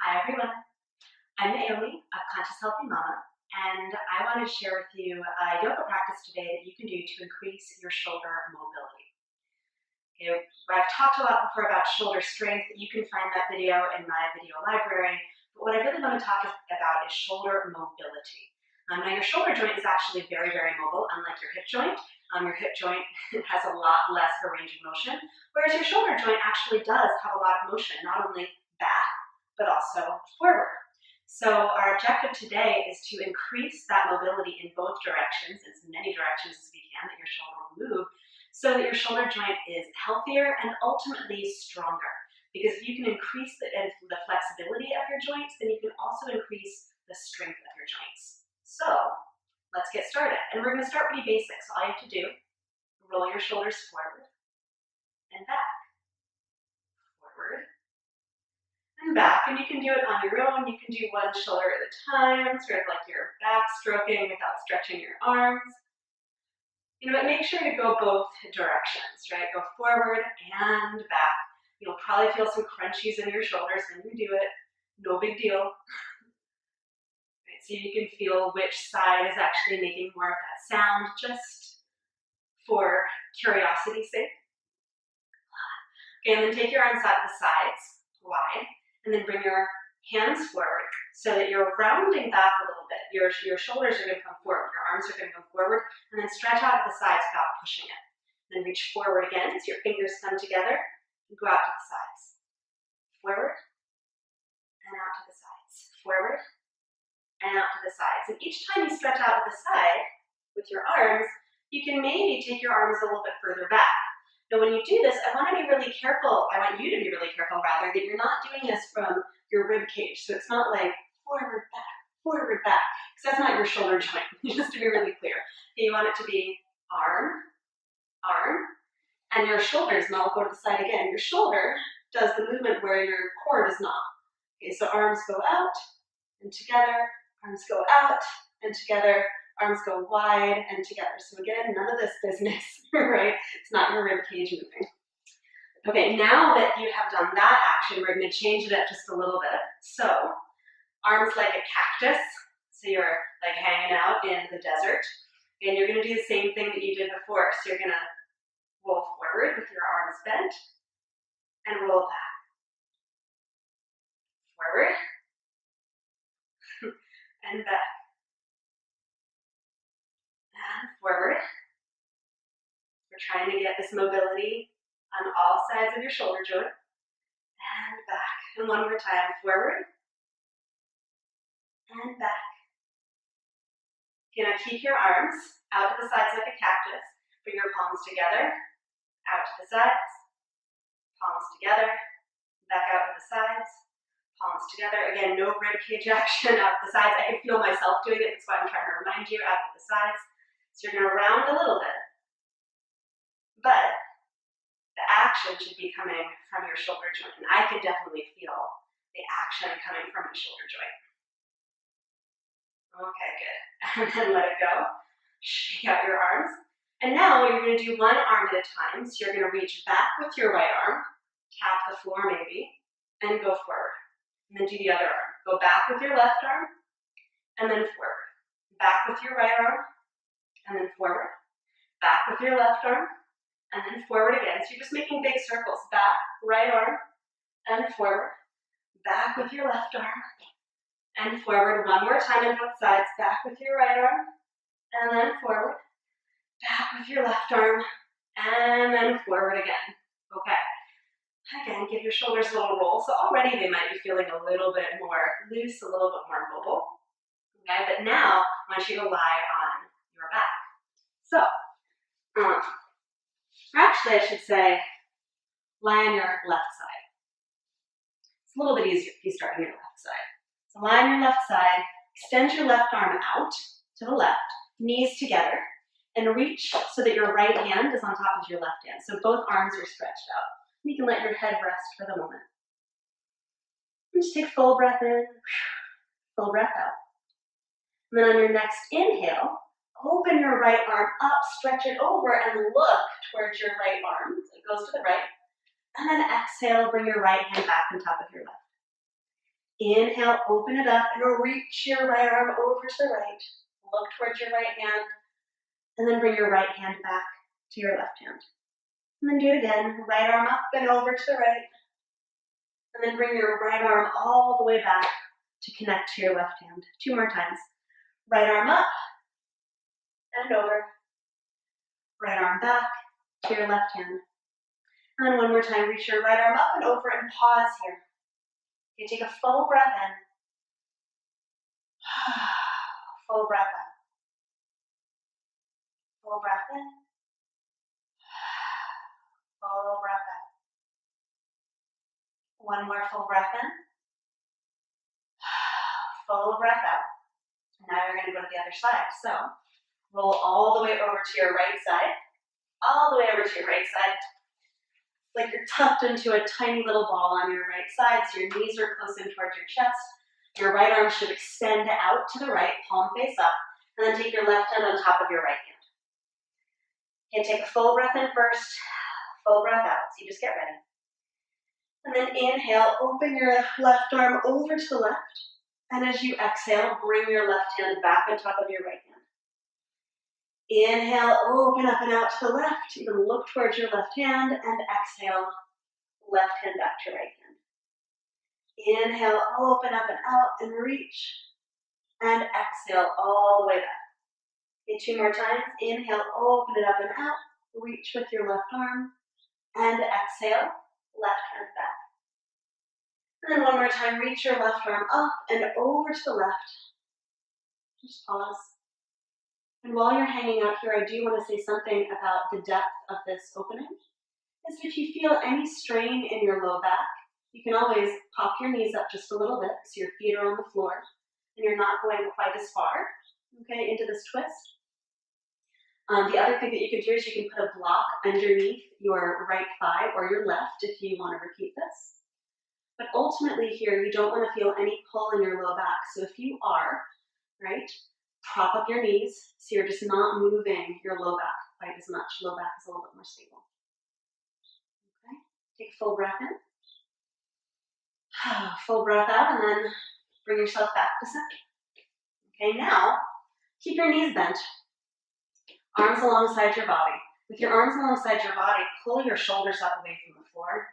Hi everyone, I'm Naomi, a conscious healthy mama, and I want to share with you a yoga practice today that you can do to increase your shoulder mobility. Okay, I've talked a lot before about shoulder strength. You can find that video in my video library, but what I really want to talk about is shoulder mobility. Now your shoulder joint is actually very, very mobile, unlike your hip joint. Your hip joint has a lot less of a range of motion, whereas your shoulder joint actually does have a lot of motion, not only back, but also forward. So our objective today is to increase that mobility in both directions, as many directions as we can that your shoulder will move, so that your shoulder joint is healthier and ultimately stronger. Because if you can increase the flexibility of your joints, then you can also increase the strength of your joints. So let's get started. And we're going to start pretty basic. So all you have to do, roll your shoulders forward and back, forward and back. And you can do it on your own. You can do one shoulder at a time, sort of like you're back stroking without stretching your arms. But make sure to go both directions, right? Go forward and back. You'll probably feel some crunchies in your shoulders when you do it. No big deal. Right, so you can feel which side is actually making more of that sound, just for curiosity's sake. Okay, and then take your arms out to the sides, wide, and then bring your hands forward so that you're rounding back a little bit. Your shoulders are going to come forward, your arms are going to come forward, and then stretch out to the sides without pushing it. Then reach forward again so your fingers come together and go out to the sides. Forward and out to the sides. Forward and out to the sides. And each time you stretch out to the side with your arms, you can maybe take your arms a little bit further back. Now when you do this, I want you to be really careful, that you're not doing this from your rib cage. So it's not like forward, back, because that's not your shoulder joint, just to be really clear. Okay, you want it to be arm, and your shoulders, and I'll go to the side again. Your shoulder does the movement where your core does not. Okay, so arms go out and together, arms go out and together, arms go wide and together. So again, none of this business, right? It's not your rib cage moving. Okay, now that you have done that action, we're going to change it up just a little bit. So, arms like a cactus. So you're like hanging out in the desert. And you're going to do the same thing that you did before. So you're going to roll forward with your arms bent and roll back. Forward and back. And forward. We're trying to get this mobility on all sides of your shoulder joint. And back. And one more time. Forward and back. Okay, now keep your arms out to the sides like a cactus. Bring your palms together, out to the sides, palms together, back out to the sides, palms together. Again, no rib cage action out to the sides. I can feel myself doing it, that's why I'm trying to remind you, out to the sides. So you're going to round a little bit, but the action should be coming from your shoulder joint. And I can definitely feel the action coming from my shoulder joint. Okay, good. And then let it go. Shake out your arms. And now you're going to do one arm at a time. So you're going to reach back with your right arm, tap the floor maybe, and go forward. And then do the other arm. Go back with your left arm, and then forward. Back with your right arm, and then forward. Back with your left arm, and then forward again. So you're just making big circles. Back, right arm, and forward. Back with your left arm, and forward. One more time on both sides. Back with your right arm, and then forward. Back with your left arm, and then forward again. Okay. Again, give your shoulders a little roll. So already they might be feeling a little bit more loose, a little bit more mobile. Okay, but now I want you to lie on your back. So, actually I should say, lie on your left side. It's a little bit easier if you start on your left side. So lie on your left side, extend your left arm out to the left, knees together, and reach so that your right hand is on top of your left hand. So both arms are stretched out. You can let your head rest for the moment. And just take full breath in, full breath out. And then on your next inhale, open your right arm up, stretch it over, and look towards your right arm. So it goes to the right. And then exhale, bring your right hand back on top of your left. Inhale, open it up, and reach your right arm over to the right. Look towards your right hand, and then bring your right hand back to your left hand. And then do it again. Right arm up and over to the right. And then bring your right arm all the way back to connect to your left hand. 2 more times. Right arm up and over. Right arm back to your left hand. And then 1 more time, reach your right arm up and over and pause here. You take a full breath in. Full breath out. Full breath in. Full breath out. 1 more full breath in. Full breath out. And now you're going to go to the other side. So roll all the way over to your right side. All the way over to your right side. Like you're tucked into a tiny little ball on your right side, so your knees are close in towards your chest. Your right arm should extend out to the right, palm face up, and then take your left hand on top of your right hand. Okay, take a full breath in first, full breath out, so you just get ready. And then inhale, open your left arm over to the left, and as you exhale, bring your left hand back on top of your right hand. Inhale, open up and out to the left. You can look towards your left hand and exhale, left hand back to right hand. Inhale, open up and out and reach. And exhale all the way back. Okay, 2 more times. Inhale, open it up and out. Reach with your left arm. And exhale, left hand back. And then 1 more time, reach your left arm up and over to the left. Just pause. And while you're hanging out here, I do want to say something about the depth of this opening. Is if you feel any strain in your low back, you can always pop your knees up just a little bit so your feet are on the floor and you're not going quite as far, okay, into this twist. The other thing that you can do is you can put a block underneath your right thigh or your left if you want to repeat this. But ultimately here, you don't want to feel any pull in your low back. So if you are, right, prop up your knees so you're just not moving your low back quite as much. Low back is a little bit more stable. Okay, take a full breath in. Full breath out, and then bring yourself back to center. Okay, now keep your knees bent. Arms alongside your body. With your arms alongside your body, pull your shoulders up away from the floor.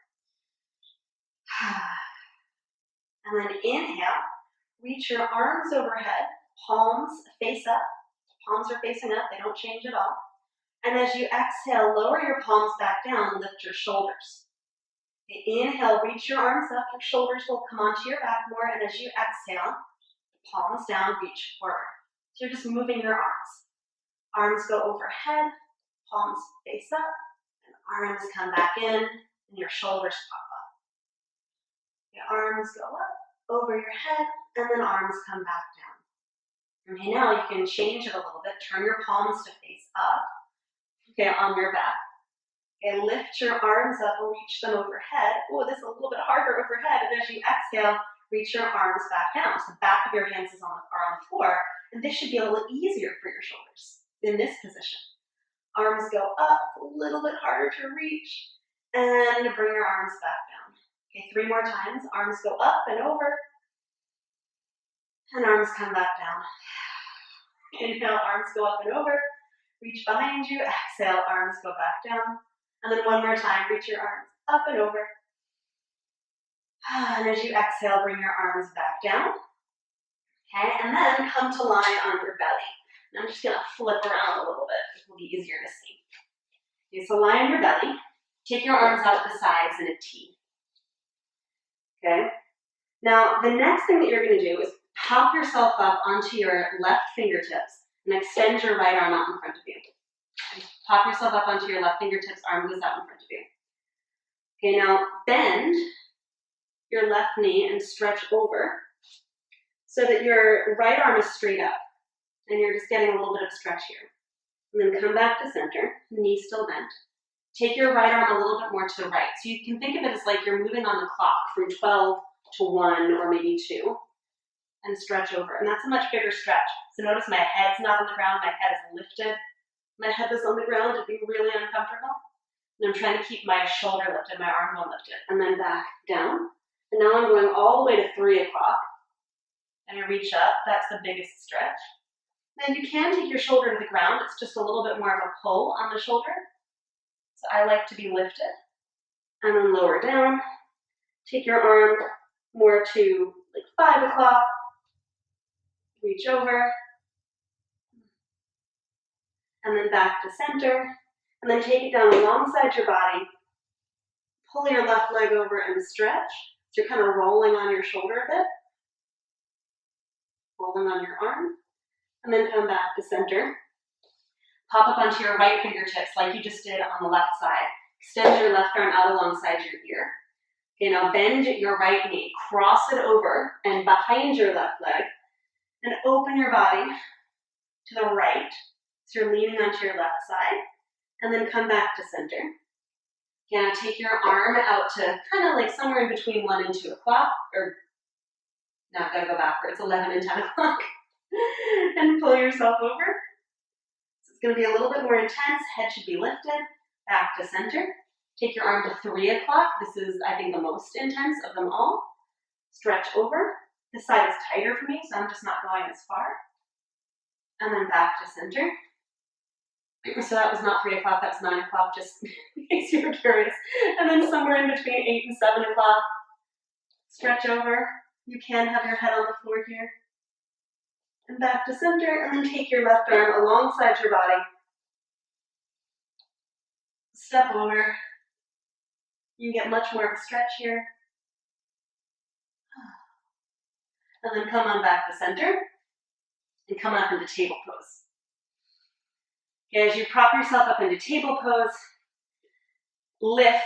And then inhale, reach your arms overhead, palms face up. Palms are facing up, they don't change at all. And as you exhale, lower your palms back down, lift your shoulders. Okay, inhale, reach your arms up, your shoulders will come onto your back more, and as you exhale, palms down, reach forward. So you're just moving your arms. Arms go overhead, palms face up, and arms come back in, and your shoulders pop up. Your arms go up, over your head, and then arms come back down. Okay, now you can change it a little bit. Turn your palms to face up, okay, on your back. Okay, lift your arms up and reach them overhead. Oh, this is a little bit harder overhead. And as you exhale, reach your arms back down. So the back of your hands are on the floor, and this should be a little easier for your shoulders in this position. Arms go up, a little bit harder to reach, and bring your arms back down. Okay, 3 more times. Arms go up and over, and arms come back down. Inhale, arms go up and over, reach behind you. Exhale, arms go back down. And then 1 more time, reach your arms up and over. And as you exhale, bring your arms back down. Okay, and then come to lie on your belly. And I'm just gonna flip around a little bit. It will be easier to see. Okay, so lie on your belly. Take your arms out the sides in a T. Okay? Now, the next thing that you're gonna do is pop yourself up onto your left fingertips and extend your right arm out in front of you. Pop yourself up onto your left fingertips, arm goes out in front of you. Okay, now bend your left knee and stretch over so that your right arm is straight up and you're just getting a little bit of stretch here. And then come back to center, knee still bent. Take your right arm a little bit more to the right. So you can think of it as like you're moving on the clock from 12 to 1 or maybe 2 and stretch over. And that's a much bigger stretch. So notice my head's not on the ground, my head is lifted. My head is on the ground, it'd be really uncomfortable. And I'm trying to keep my shoulder lifted, my arm bone lifted. And then back down. And now I'm going all the way to 3 o'clock. And I reach up, that's the biggest stretch. Then you can take your shoulder to the ground, it's just a little bit more of a pull on the shoulder. So I like to be lifted. And then lower down. Take your arm more to like 5 o'clock. Reach over. And then back to center. And then take it down alongside your body. Pull your left leg over and stretch. So you're kind of rolling on your shoulder a bit. Rolling on your arm. And then come back to center. Pop up onto your right fingertips like you just did on the left side. Extend your left arm out alongside your ear. Okay, now bend your right knee. Cross it over and behind your left leg. And open your body to the right. So you're leaning onto your left side. And then come back to center. Okay, now take your arm out to kind of like somewhere in between 1 and 2 o'clock. Or, now I've got to go backwards, 11 and 10 o'clock. And pull yourself over. So it's going to be a little bit more intense. Head should be lifted. Back to center. Take your arm to 3 o'clock. This is, I think, the most intense of them all. Stretch over. This side is tighter for me, so I'm just not going as far. And then back to center. So that was not 3 o'clock, that was 9 o'clock, just in case you were curious. And then somewhere in between 8 and 7 o'clock. Stretch over. You can have your head on the floor here. And back to center, and then take your left arm alongside your body. Step over. You can get much more of a stretch here. And then come on back to center. And come up into table pose. Okay, as you prop yourself up into table pose, lift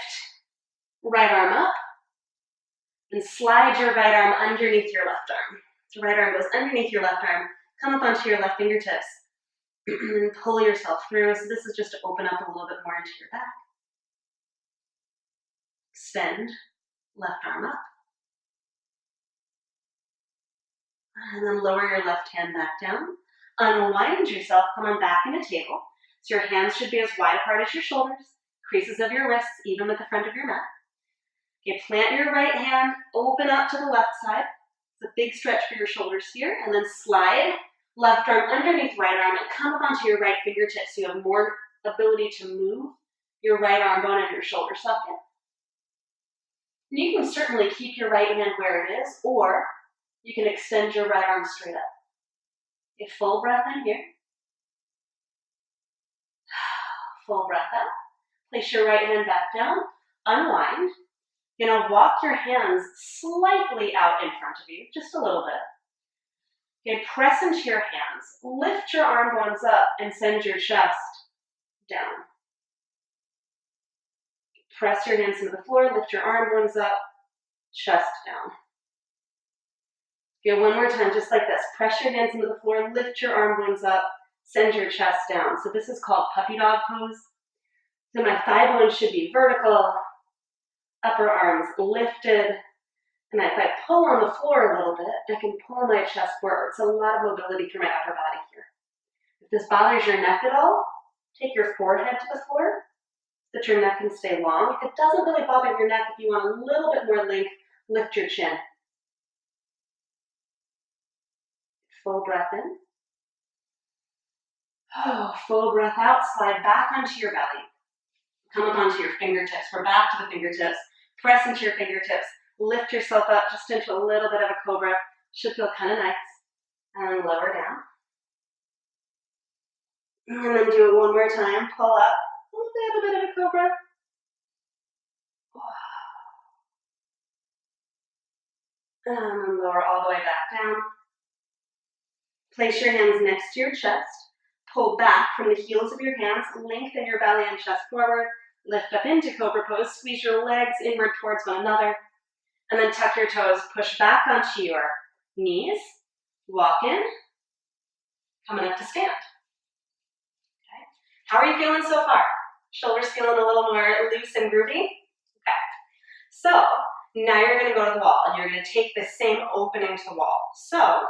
right arm up. And slide your right arm underneath your left arm. So right arm goes underneath your left arm. Come up onto your left fingertips. And pull yourself through. So this is just to open up a little bit more into your back. Extend, left arm up. And then lower your left hand back down. Unwind yourself, come on back into table. So your hands should be as wide apart as your shoulders. Creases of your wrists, even with the front of your mat. Okay, plant your right hand, open up to the left side. It's a big stretch for your shoulders here. And then slide left arm underneath right arm and come up onto your right fingertips so you have more ability to move your right arm bone and your shoulder socket. And you can certainly keep your right hand where it is, or you can extend your right arm straight up. A full breath in here. Full breath out. Place your right hand back down. Unwind. You're going to walk your hands slightly out in front of you, just a little bit. Okay, press into your hands. Lift your arm bones up and send your chest down. Press your hands into the floor, lift your arm bones up, chest down. Okay, one more time, just like this. Press your hands into the floor, lift your arm bones up, send your chest down. So this is called puppy dog pose. So my thigh bones should be vertical, upper arms lifted, and if I pull on the floor a little bit, I can pull my chest forward. It's a lot of mobility through my upper body here. If this bothers your neck at all, take your forehead to the floor so that your neck can stay long. If it doesn't really bother your neck, if you want a little bit more length, lift your chin. Full breath in. Oh, full breath out. Slide back onto your belly. Come up onto your fingertips. We're back to the fingertips. Press into your fingertips. Lift yourself up just into a little bit of a cobra. Should feel kind of nice. And then lower down. And then do it one more time. Pull up. A little bit of a cobra. And then lower all the way back down. Place your hands next to your chest. Pull back from the heels of your hands. Lengthen your belly and chest forward. Lift up into cobra pose. Squeeze your legs inward towards one another. And then tuck your toes. Push back onto your knees. Walk in. Coming up to stand. Okay. How are you feeling so far? Shoulders feeling a little more loose and groovy? Okay. So now you're going to go to the wall and you're going to take the same opening to the wall. So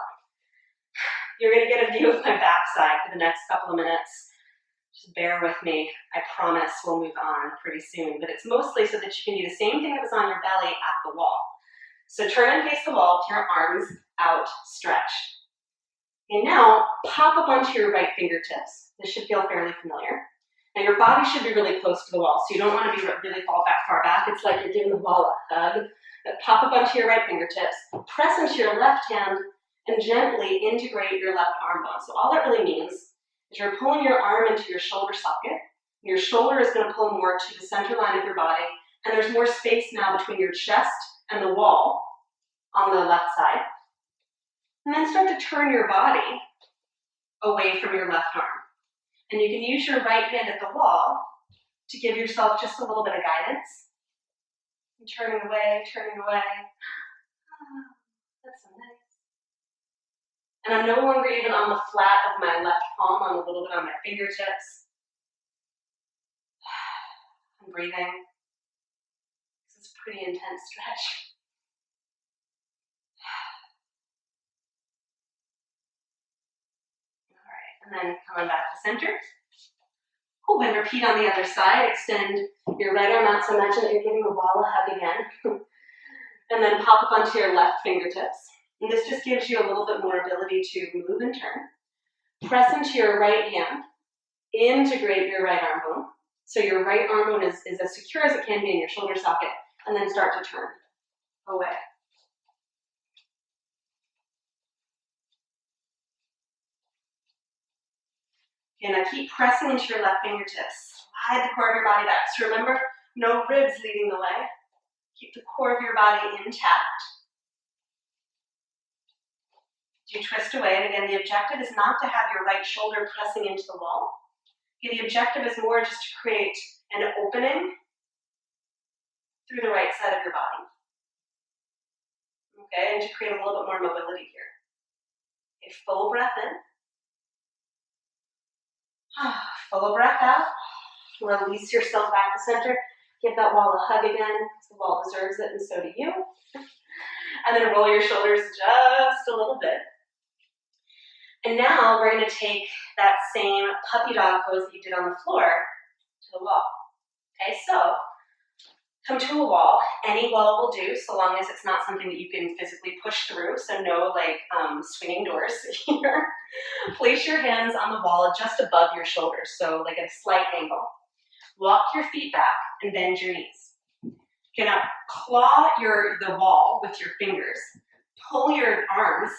you're going to get a view of my backside for the next couple of minutes. Just bear with me. I promise we'll move on pretty soon. But it's mostly so that you can do the same thing that was on your belly at the wall. So turn and face the wall with your arms outstretched. And now pop up onto your right fingertips. This should feel fairly familiar. Now your body should be really close to the wall, so you don't want to be really far back. It's like you're giving the wall a hug. Pop up onto your right fingertips, press into your left hand, and gently integrate your left arm bone. So all that really means is you're pulling your arm into your shoulder socket. Your shoulder is going to pull more to the center line of your body, and there's more space now between your chest and the wall on the left side. And then start to turn your body away from your left arm. And you can use your right hand at the wall to give yourself just a little bit of guidance. And turning away, turning away. That's so nice. And I'm no longer even on the flat of my left palm, I'm a little bit on my fingertips. I'm breathing. This is a pretty intense stretch. All right, and then coming back to center. Oh, and repeat on the other side. Extend your right arm out, so imagine that you're giving the wall a hug again. And then pop up onto your left fingertips. And this just gives you a little bit more ability to move and turn. Press into your right hand. Integrate your right arm bone. So your right arm bone is as secure as it can be in your shoulder socket. And then start to turn away. Okay, now keep pressing into your left fingertips. Slide the core of your body back. So remember, no ribs leading the way. Keep the core of your body intact. You twist away, and again, the objective is not to have your right shoulder pressing into the wall. Okay, the objective is more just to create an opening through the right side of your body. Okay, and to create a little bit more mobility here. Okay, full breath in. Full breath out. Release yourself back to center. Give that wall a hug again, because the wall deserves it, and so do you. And then roll your shoulders just a little bit. And now we're going to take that same puppy dog pose that you did on the floor to the wall. Okay, so come to a wall. Any wall will do, so long as it's not something that you can physically push through, so no swinging doors here. Place your hands on the wall just above your shoulders, so like at a slight angle. Walk your feet back and bend your knees. Okay, now claw the wall with your fingers. Pull your arms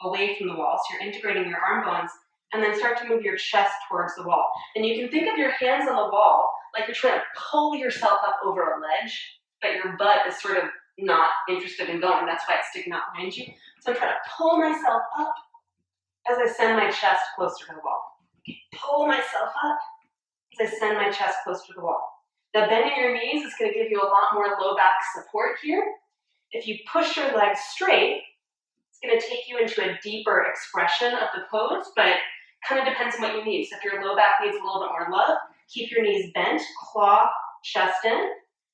away from the wall, so you're integrating your arm bones, and then start to move your chest towards the wall. And you can think of your hands on the wall like you're trying to pull yourself up over a ledge, but your butt is sort of not interested in going. That's why it's sticking out behind you. So I'm trying to pull myself up as I send my chest closer to the wall. Pull myself up as I send my chest closer to the wall. Now bending your knees is going to give you a lot more low back support here. If you push your legs straight, it's going to take you into a deeper expression of the pose, but it kind of depends on what you need. So if your low back needs a little bit more love, keep your knees bent, claw chest in.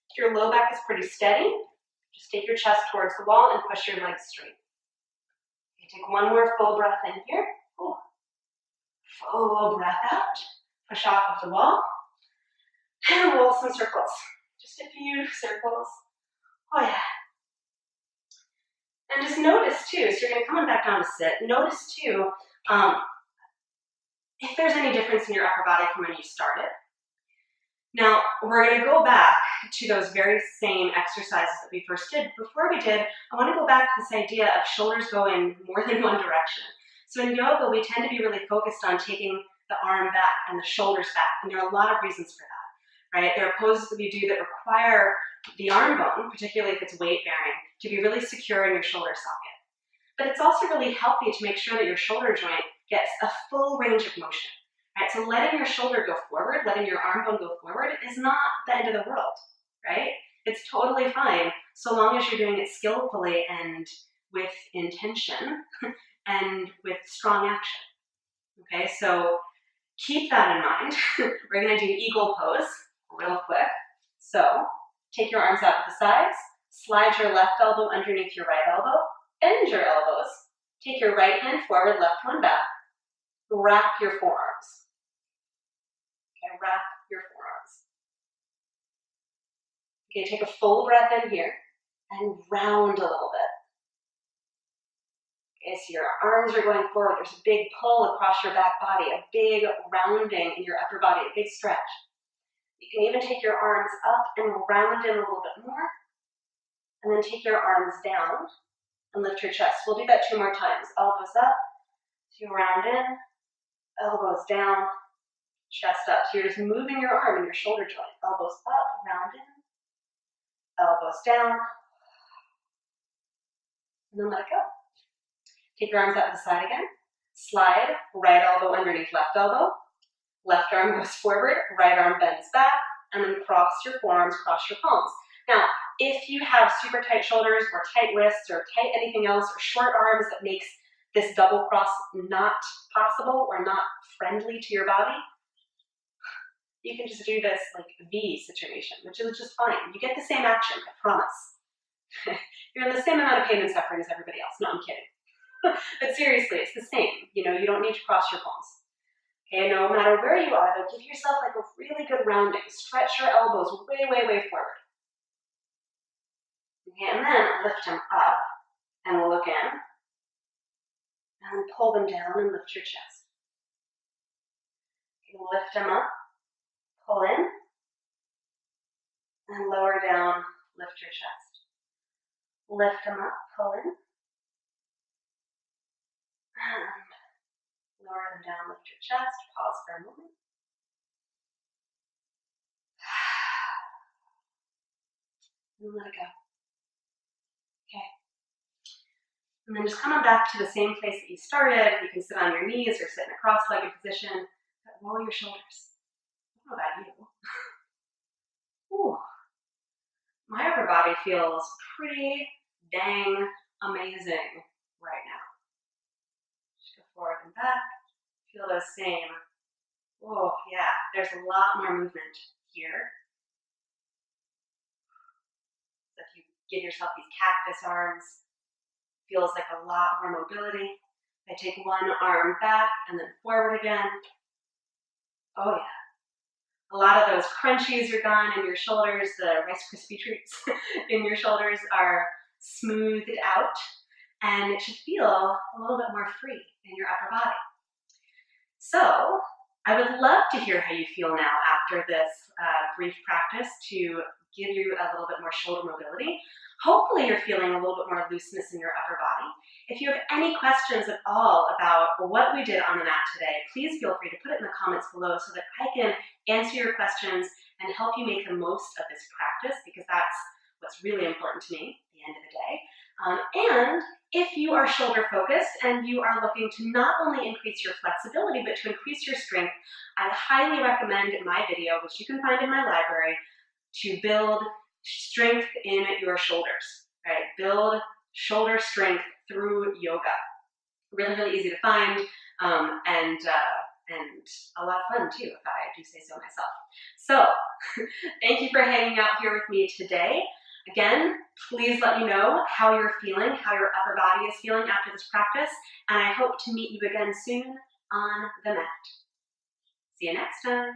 If your low back is pretty steady, just take your chest towards the wall and push your legs straight. Okay, take one more full breath in here. Cool. Full breath out. Push off of the wall. And roll some circles. Just a few circles. Oh yeah. And just notice too, so you're going to come back down to sit. Notice too, if there's any difference in your upper body from when you started. Now, we're going to go back to those very same exercises that we first did. Before we did, I want to go back to this idea of shoulders go in more than one direction. So in yoga, we tend to be really focused on taking the arm back and the shoulders back, and there are a lot of reasons for that, right? There are poses that we do that require the arm bone, particularly if it's weight-bearing, to be really secure in your shoulder socket. But it's also really healthy to make sure that your shoulder joint gets a full range of motion. Right, so letting your shoulder go forward, letting your arm bone go forward is not the end of the world, right? It's totally fine so long as you're doing it skillfully and with intention and with strong action. Okay, so keep that in mind. We're going to do eagle pose real quick. So take your arms out to the sides, slide your left elbow underneath your right elbow, bend your elbows, take your right hand forward, left one back, wrap your forearms. Okay, wrap your forearms. Okay, take a full breath in here, and round a little bit. Okay, so your arms are going forward. There's a big pull across your back body, a big rounding in your upper body, a big stretch. You can even take your arms up and round in a little bit more, and then take your arms down and lift your chest. We'll do that 2 more times. Elbows up, so you round in, elbows down, chest up. So you're just moving your arm and your shoulder joint. Elbows up, round in, elbows down, and then let it go. Take your arms out to the side again. Slide, right elbow underneath left elbow. Left arm goes forward, right arm bends back, and then cross your forearms, cross your palms. Now, if you have super tight shoulders or tight wrists or tight anything else or short arms that makes this double cross not possible or not friendly to your body, you can just do this like V situation, which is just fine. You get the same action, I promise. You're in the same amount of pain and suffering as everybody else. No, I'm kidding. But seriously, it's the same. You know, you don't need to cross your palms. Okay, no matter where you are, though, give yourself like a really good rounding. Stretch your elbows way, way, way forward. Okay, and then lift them up and look in. And pull them down and lift your chest. Okay, lift them up, pull in, and lower down, lift your chest. Lift them up, pull in, and lower them down, lift your chest. Pause for a moment. And let it go. Okay. And then just coming back to the same place that you started. You can sit on your knees or sit in a cross-legged position. But roll your shoulders. I don't know about you. Ooh. My upper body feels pretty dang amazing right now. Just go forward and back. Feel those same. Oh, yeah. There's a lot more movement here. So if you give yourself these cactus arms, feels like a lot more mobility. I take one arm back and then forward again. Oh yeah. A lot of those crunchies are gone in your shoulders. The Rice Krispie treats in your shoulders are smoothed out, and it should feel a little bit more free in your upper body. So I would love to hear how you feel now after this brief practice to give you a little bit more shoulder mobility. Hopefully you're feeling a little bit more looseness in your upper body. If you have any questions at all about what we did on the mat today, please feel free to put it in the comments below so that I can answer your questions and help you make the most of this practice, because that's what's really important to me at the end of the day. And if you are shoulder focused and you are looking to not only increase your flexibility, but to increase your strength, I highly recommend my video, which you can find in my library, to build strength in your shoulders, right? Build shoulder strength through yoga. Really, really easy to find, and a lot of fun too, if I do say so myself. So, thank you for hanging out here with me today. Again, please let me know how you're feeling, how your upper body is feeling after this practice, and I hope to meet you again soon on the mat. See you next time.